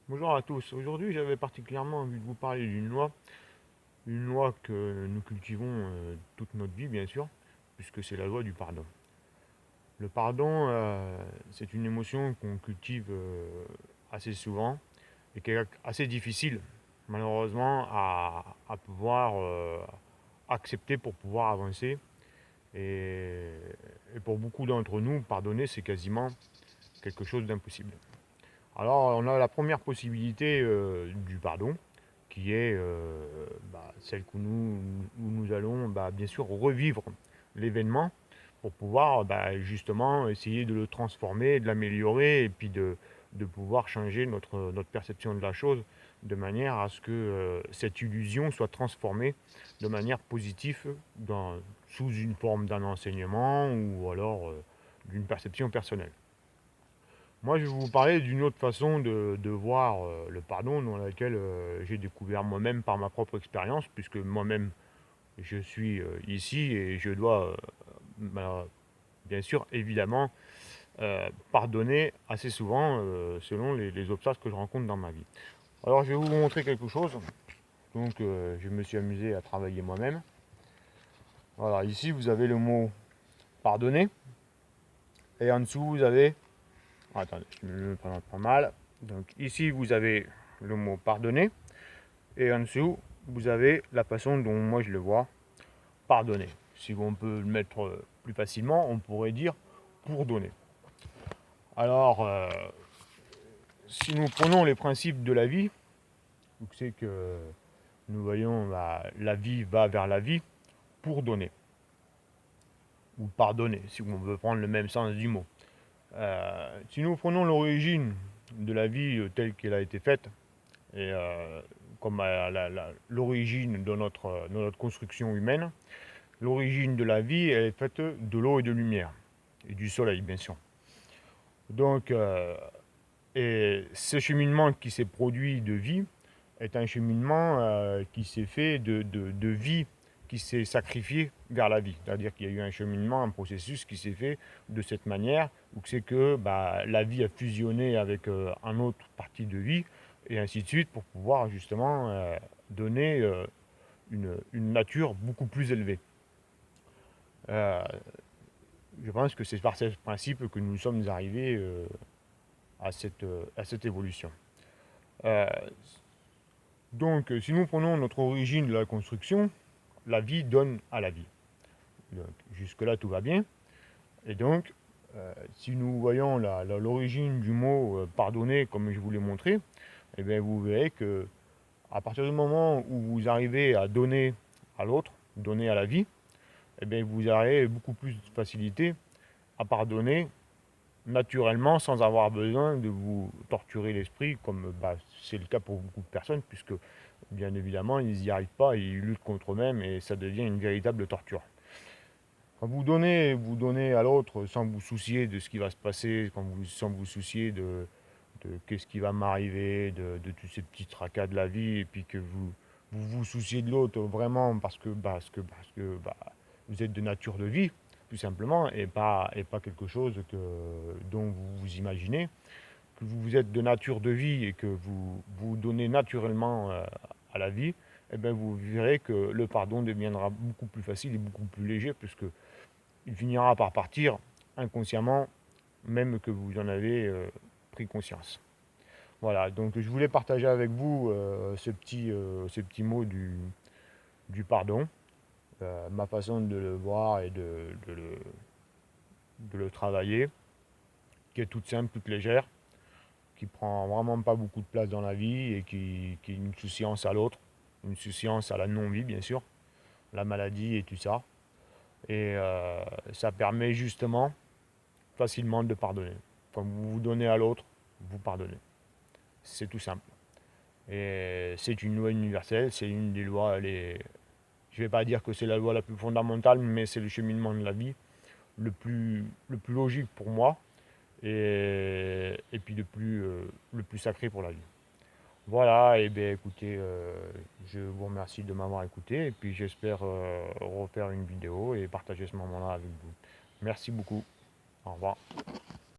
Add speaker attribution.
Speaker 1: Bonjour à tous. Aujourd'hui, j'avais particulièrement envie de vous parler une loi que nous cultivons toute notre vie, bien sûr, puisque c'est la loi du pardon. Le pardon, c'est une émotion qu'on cultive assez souvent et qui est assez difficile, malheureusement, à pouvoir accepter pour pouvoir avancer. Et, et pour beaucoup d'entre nous, pardonner, c'est quasiment quelque chose d'impossible. Alors, on a la première possibilité du pardon, qui est celle où nous allons bien sûr revivre l'événement pour pouvoir justement essayer de le transformer, de l'améliorer et puis de pouvoir changer notre perception de la chose de manière à ce que cette illusion soit transformée de manière positive sous une forme d'un enseignement ou alors d'une perception personnelle. Moi, je vais vous parler d'une autre façon de voir le pardon dans laquelle j'ai découvert moi-même par ma propre expérience, puisque moi-même, je suis ici et je dois, bah, bien sûr, évidemment, pardonner assez souvent selon les obstacles que je rencontre dans ma vie. Alors, je vais vous montrer quelque chose. Donc, je me suis amusé à travailler moi-même. Voilà, ici, vous avez le mot pardonner. Et en dessous, vous avez... Attendez, je me présente pas mal. Donc, ici, vous avez le mot pardonner. Et en dessous, vous avez la façon dont moi je le vois, pardonner. Si on peut le mettre plus facilement, on pourrait dire pour donner. Alors, si nous prenons les principes de la vie, c'est que nous voyons la vie va vers la vie pour donner. Ou pardonner, si on veut prendre le même sens du mot. Si nous prenons l'origine de la vie telle qu'elle a été faite, et comme l'origine de notre construction humaine, l'origine de la vie elle est faite de l'eau et de lumière, et du soleil bien sûr. Donc, et ce cheminement qui s'est produit de vie est un cheminement qui s'est fait de vie qui s'est sacrifié vers la vie. C'est-à-dire qu'il y a eu un cheminement, un processus qui s'est fait de cette manière, où c'est que la vie a fusionné avec un autre partie de vie, et ainsi de suite, pour pouvoir justement donner une nature beaucoup plus élevée. Euh, je pense que c'est par ce principe que nous sommes arrivés à cette évolution. Euh, donc, si nous prenons notre origine de la construction, la vie donne à la vie. Jusque-là, tout va bien. Et donc, si nous voyons l'origine du mot pardonner, comme je vous l'ai montré, eh bien, vous verrez que à partir du moment où vous arrivez à donner à l'autre, donner à la vie, eh bien, vous aurez beaucoup plus de facilité à pardonner naturellement sans avoir besoin de vous torturer l'esprit comme c'est le cas pour beaucoup de personnes puisque bien évidemment ils n'y arrivent pas, ils luttent contre eux-mêmes et ça devient une véritable torture. Quand vous donnez à l'autre sans vous soucier de ce qui va se passer, sans vous soucier de qu'est-ce qui va m'arriver, de tous ces petits tracas de la vie et puis que vous souciez de l'autre vraiment parce que vous êtes de nature de vie, tout simplement, et pas quelque chose dont vous vous imaginez, que vous êtes de nature de vie et que vous donnez naturellement à la vie, eh bien vous verrez que le pardon deviendra beaucoup plus facile et beaucoup plus léger, puisque il finira par partir inconsciemment, même que vous en avez pris conscience. Voilà, donc je voulais partager avec vous ces petits mots du pardon, ma façon de le voir et de le travailler, qui est toute simple, toute légère, qui prend vraiment pas beaucoup de place dans la vie et qui est une souciance à l'autre, une souciance à la non-vie bien sûr, la maladie et tout ça. Et ça permet justement facilement de pardonner. Quand vous vous donnez à l'autre, vous pardonnez. C'est tout simple. Et c'est une loi universelle, c'est une des lois, je ne vais pas dire que c'est la loi la plus fondamentale, mais c'est le cheminement de la vie le plus logique pour moi et puis le plus sacré pour la vie. Voilà, et bien écoutez, je vous remercie de m'avoir écouté et puis j'espère refaire une vidéo et partager ce moment-là avec vous. Merci beaucoup. Au revoir.